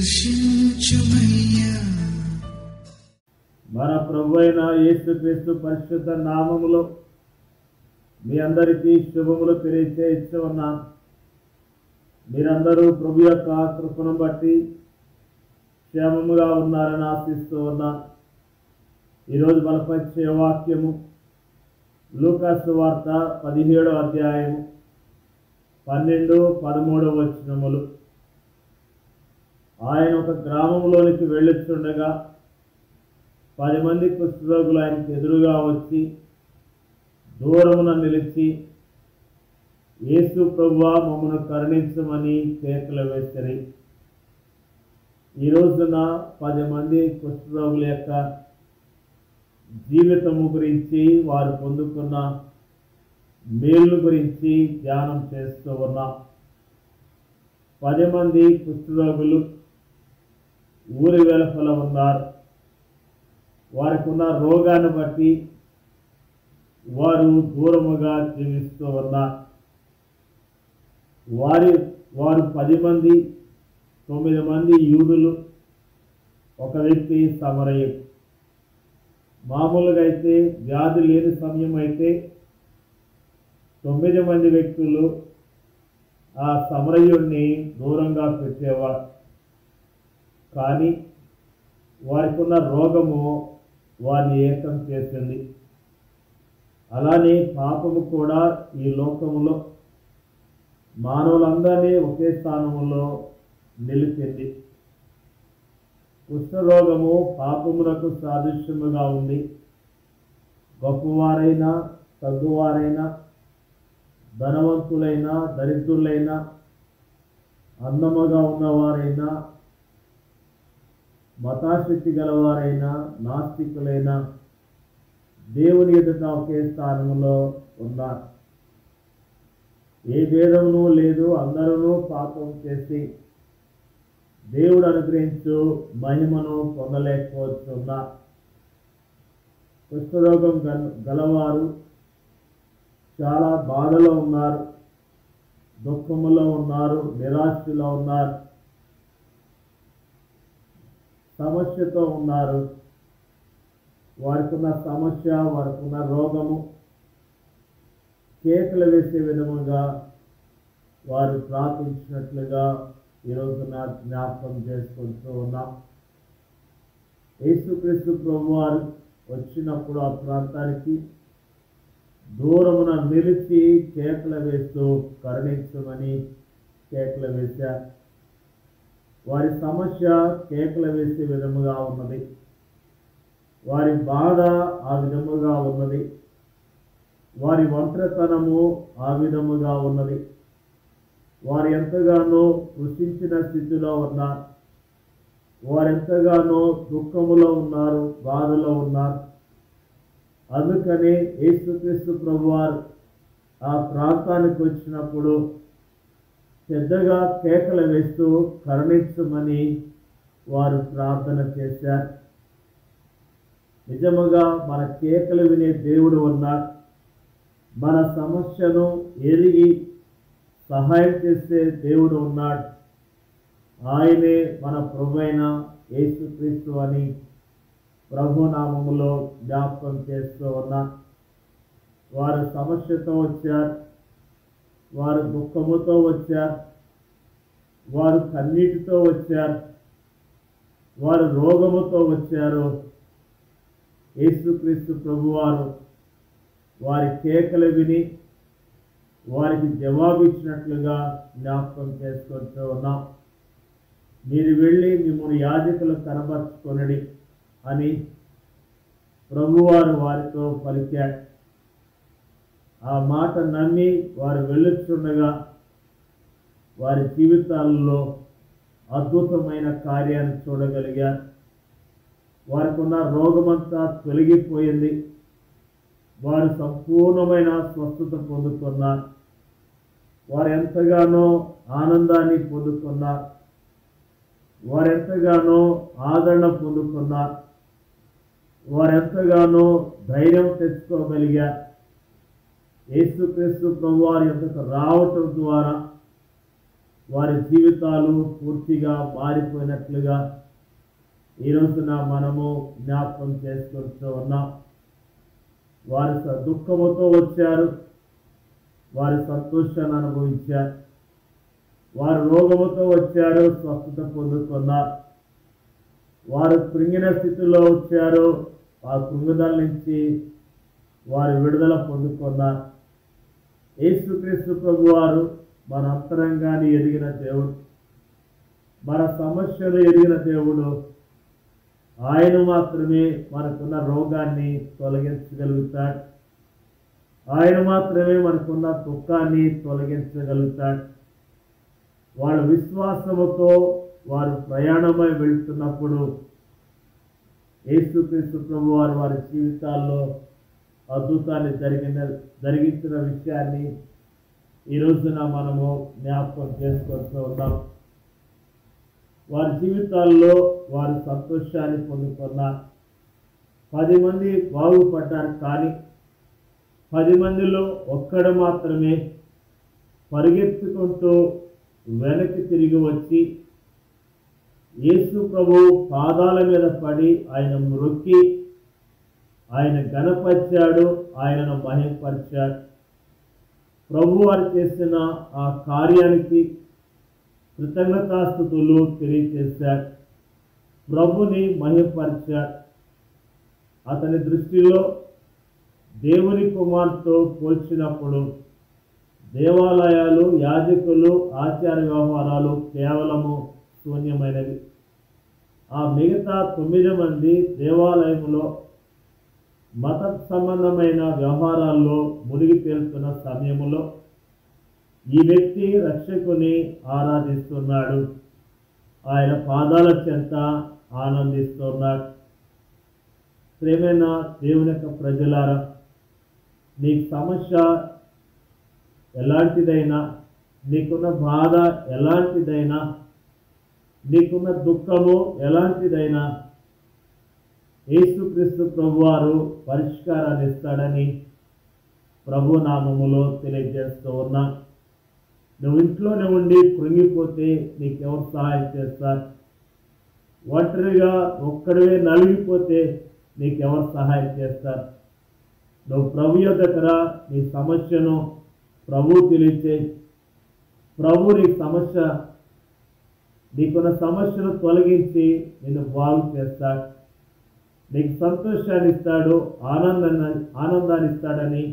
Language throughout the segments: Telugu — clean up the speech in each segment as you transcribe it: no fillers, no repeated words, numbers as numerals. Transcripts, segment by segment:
దర్శించుమయ్యా. మన ప్రభువైన యేసుక్రీస్తు పరిశుద్ధ నామములో మీ అందరికీ శుభములు తెలియచేయచ్చు ఉన్నాను. మీరందరూ ప్రభు యొక్క కృపను బట్టి క్షేమముగా ఉన్నారని ఆశిస్తూ ఉన్నాను. ఈరోజు బలపరిచే వాక్యము లూకా సువార్త 17వ అధ్యాయము 12, 13 వచనములు. ఆయన ఒక గ్రామంలోనికి వెళ్ళుచుండగా 10 మంది కుష్ఠరోగులు ఆయనకు ఎదురుగా వచ్చి దూరమున నిలిచి, యేసు ప్రభువా, మమ్మను కరుణించమని కేకలు వేసిరి. ఈ రోజున 10 మంది కుష్ఠరోగుల యొక్క జీవితము గురించి, వారు పొందుకున్న మేలు గురించి ధ్యానం చేస్తూ ఉన్నాం. 10 మంది కుష్ఠరోగులు ఊరి వెలుపల ఉన్నారు. వారికి ఉన్న రోగాన్ని బట్టి వారు దూరముగా జీవిస్తూ ఉన్నారు. వారు 10 మంది, 9 మంది యూదులు, ఒక వ్యక్తి సమరయుడు. మామూలుగా అయితే వ్యాధి లేని సమయం అయితే 9 మంది వ్యక్తులు ఆ సమరయుడిని దూరంగా పెట్టేవారు. కానీ వారికి ఉన్న రోగము వారిని ఏకం చేసింది. అలానే పాపము కూడా ఈ లోకములో మానవులందరినీ ఒకే స్థానంలో నిలిపింది. కుష్ఠరోగము పాపమునకు సాదృశ్యముగా ఉంది. గొప్పవారైనా తగ్గువారైనా, ధనవంతులైనా దరిద్రులైనా, అందముగా ఉన్నవారైనా, మతాశక్తి గలవారైనా, నాస్తికులైనా దేవుని ఎదుట ఒకే స్థానంలో ఉన్నారు. ఏ భేదమును లేదు. అందరూ పాపం చేసి దేవుడు అనుగ్రహించు మహిమను పొందలేకపోతున్నారు. కుష్ఠరోగం గలవారు చాలా బాధలో ఉన్నారు, దుఃఖములో ఉన్నారు, నిరాశలో ఉన్నారు, సమస్యతో ఉన్నారు. వారికి ఉన్న సమస్య, వారికి ఉన్న రోగము కేకలు వేసే విధముగా వారు ప్రార్థించినట్లుగా ఈరోజు జ్ఞాపకం చేసుకుంటూ ఉన్నాం. యేసుక్రీస్తు ప్రభువారు వచ్చినప్పుడు ఆ ప్రాంతానికి దూరమున నిలిచి కేకలు వేస్తూ కరుణించమని కేకలు వేశారు. వారి సమస్య కేకలు వేసే విధముగా ఉన్నది. వారి బాధ ఆ విధముగా ఉన్నది. వారి ఒంటరితనము ఆ విధముగా ఉన్నది. వారు ఎంతగానో కృషించిన స్థితిలో ఉన్నారు. వారెంతగానో దుఃఖములో ఉన్నారు, బాధలో ఉన్నారు. అందుకని యేసుక్రీస్తు ప్రభువారు ఆ ప్రాంతానికి వచ్చినప్పుడు పెద్దగా కేకలు వేస్తూ కరుణించమని వారు ప్రార్థన చేశారు. నిజముగా మన కేకలు వినే దేవుడు ఉన్నాడు. మన సమస్యను ఎరిగి సహాయం చేసే దేవుడు ఉన్నాడు. ఆయనే మన ప్రభువైన యేసుక్రీస్తు అని ప్రభునామములో జ్ఞాపకం చేస్తూ ఉన్నా. వారు సమస్యతో వచ్చారు, వారు దుఃఖముతో వచ్చారు, వారు కన్నీటితో వచ్చారు, వారు రోగముతో వచ్చారు. యేసుక్రీస్తు ప్రభువారు వారి కేకలు విని వారికి జవాబిచ్చినట్లుగా జ్ఞాపకం చేసుకుంటూ ఉన్నాం. మీరు వెళ్ళి మిమ్మల్ని యాజకులు కనబరుచుకొనడి అని ప్రభువారు వారితో పలికాడు. ఆ మాట నమ్మి వారు వెళ్ళుచుండగా వారి జీవితాల్లో అద్భుతమైన కార్యాన్ని చూడగలిగారు. వారికి ఉన్న రోగమంతా తొలగిపోయింది. వారు సంపూర్ణమైన స్వస్థత పొందుకున్నారు. వారు ఎంతగానో ఆనందాన్ని పొందుకున్నారు. వారెంతగానో ఆదరణ పొందుకున్నారు. వారెంతగానో ధైర్యం తెచ్చుకోగలిగారు. యేసుక్రీస్తు ప్రభువారి యొద్దకు రావటం ద్వారా వారి జీవితాలు పూర్తిగా మారిపోయినట్లుగా ఈ రోజున మనము జ్ఞాపకం చేసుకుంటూ ఉన్నాం. వారి దుఃఖముతో వచ్చారు, వారి సంతోషాన్ని అనుభవించారు. వారు రోగముతో వచ్చారు, స్వస్థత పొందుకున్నారు. వారు కృంగిన స్థితిలో వచ్చారు, ఆ కృంగుదల నుంచి వారు విడుదల పొందుకున్నారు. యేసుక్రీస్తు ప్రభువారు మన అంతరంగాన్ని ఎరిగిన దేవుడు, మన సమస్యలు ఎరిగిన దేవుడు. ఆయన మాత్రమే మనకున్న రోగాన్ని తొలగించగలుగుతాడు. ఆయన మాత్రమే మనకున్న దుఃఖాన్ని తొలగించగలుగుతాడు. వాళ్ళ విశ్వాసముతో వారు ప్రయాణమై వెళ్తున్నప్పుడు యేసుక్రీస్తు ప్రభువారు వారి జీవితాల్లో అద్భుతాన్ని జరిగించిన విషయాన్ని ఈ రోజున మనము జ్ఞాపకం చేసుకుంటూ ఉన్నాం. వారి జీవితాల్లో వారు సంతోషాన్ని పొందుకున్నారు. 10 మంది బాగుపడ్డారు, కానీ 10 మందిలో ఒక్కడు మాత్రమే పరిగెత్తుకుంటూ వెనక్కి తిరిగి వచ్చి యేసు ప్రభు పాదాల మీద పడి ఆయన మ్రొక్కి ఆయన ఘనపరిచాడు, ఆయనను మహిమపరిచాడు. ప్రభు వారు చేసిన ఆ కార్యానికి కృతజ్ఞతాస్తుతులు తెలియజేశాడు. ప్రభుని మహిమపరిచాడు. అతని దృష్టిలో దేవుని కుమార్తో పోల్చినప్పుడు దేవాలయాలు, యాజకులు, ఆచార వ్యవహారాలు కేవలము శూన్యమైనవి. ఆ మిగతా 9 మంది దేవాలయంలో మత సంబంధమైన వ్యవహారాల్లో మునిగి తేలుతున్న సమయంలో ఈ వ్యక్తి రక్షకుని ఆరాధిస్తున్నాడు, ఆయన పాదాల చెంత ఆనందిస్తున్నాడు. ప్రేమైన దేవుని యొక్క ప్రజలారా, నీకు సమస్య ఎలాంటిదైనా, నీకున్న బాధ ఎలాంటిదైనా, నీకున్న దుఃఖము ఎలాంటిదైనా యేసుక్రీస్తు ప్రభువారు పరిష్కారాన్ని ఇస్తాడని ప్రభు నామములో తెలియజేస్తూ ఉన్నా. నువ్వు ఇంట్లోనే ఉండి కృంగిపోతే నీకెవరు సహాయం చేస్తారు? ఒంటరిగా ఒక్కడివే నలిగిపోతే నీకెవరు సహాయం చేస్తారు? నువ్వు ప్రభు దగ్గర నీ సమస్యను ప్రభు తెలియచే. ప్రభు నీకున్న సమస్యను తొలగించి నిన్ను బాగు చేస్తాడు, నీకు సంతోషాన్ని ఇస్తాడు, ఆనందాన్ని ఇస్తాడని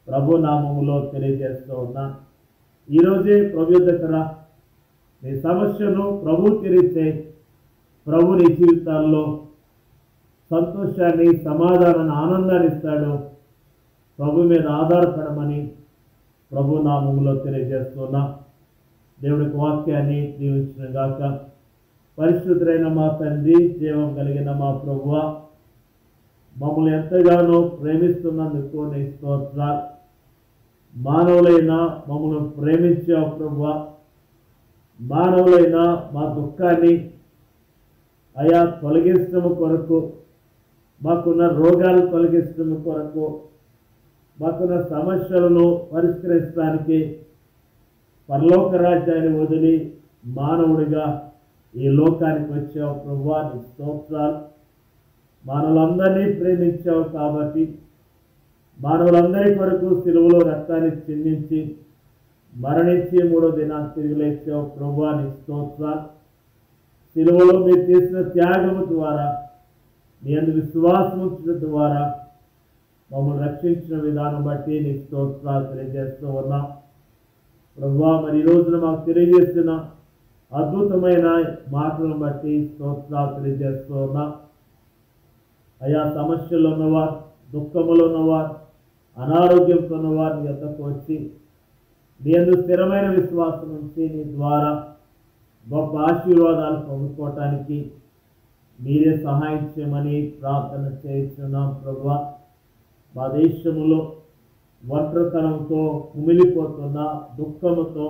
ప్రభు నామములో తెలియజేస్తూ ఉన్నా. ఈరోజే ప్రభు దగ్గర నీ సమస్యను ప్రభు తెలియచే. ప్రభు నీ జీవితాల్లో సంతోషాన్ని, సమాధానాన్ని, ఆనందాన్ని ఇస్తాడు. ప్రభు మీద ఆధారపడమని ప్రభు నామములో తెలియజేస్తున్నా. దేవుడికి వాక్యాన్ని దీవించిన గాక. పరిశుద్ధులైన మా తండ్రి, జీవం కలిగిన మా ప్రభువ, మమ్మల్ని ఎంతగానో ప్రేమిస్తున్నందుకు నీ స్తోత్రాలు. మానవులైన మమ్మల్ని ప్రేమించావు ప్రభువ. మానవులైన మా దుఃఖాన్ని అయా తొలగించడం కొరకు, మాకున్న రోగాలు తొలగించడం కొరకు, మాకున్న సమస్యలను పరిష్కరించడానికి పరలోక రాజ్యాన్ని వదిలి మానవుడిగా ఈ లోకానికి వచ్చావు ప్రభువా. నీ స్తోత్రాలు. మానవులందరినీ ప్రేమించావు కాబట్టి మానవులందరి కొరకు సిలువలో రక్తాన్ని చిందించి మరణించి 3వ దినాన్ని తిరిగి లేచావు ప్రభువా. నీ స్తోత్రాలు. సిలువలో మీరు చేసిన త్యాగము ద్వారా, నీ అందు విశ్వాసం ఉంచడం ద్వారా మమ్మల్ని రక్షించిన విధానం బట్టి నీ స్తోత్రాలు తెలియజేస్తూ ఉన్నాం ప్రభువా. మరి ఈ రోజున మాకు తెలియజేస్తున్న అద్భుతమైన మాటలను బట్టి స్తోత్రాలు తెలియజేస్తూ ఉన్నాం. అయా సమస్యలు ఉన్నవారు, దుఃఖములు ఉన్నవారు, అనారోగ్యంతో ఉన్నవారు నీ యొద్దకు వచ్చి నీ అందు స్థిరమైన విశ్వాసం ఉంచి నీ ద్వారా గొప్ప ఆశీర్వాదాలు పొందుకోవటానికి మీరే సహాయం చేయమని ప్రార్థన చేస్తున్నాం ప్రభువా. మా దేశములో ఒంటరితనంతో కుమిలిపోతున్న, దుఃఖముతో,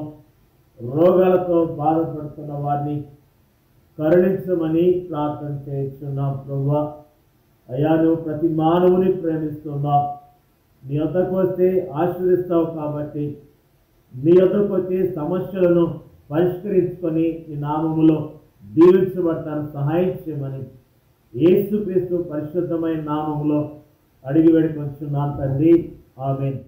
రోగాలతో బాధపడుతున్న వారిని కరుణించమని ప్రార్థన చేస్తున్నాం ప్రభువా. అయ్యా, నువ్వు ప్రతి మానవుని ప్రేమిస్తున్నావు. నీ వద్దకు వస్తే ఆశీర్వదిస్తావు కాబట్టి నీ వద్దకు వచ్చి సమస్యలను పరిష్కరించుకొని ఈ నామములో దీవించబడతాను సహాయం చేయమని యేసుక్రీస్తు పరిశుద్ధమైన నామములో అడిగి వేడుకొంచున్నాను తండ్రి. ఆమేన్.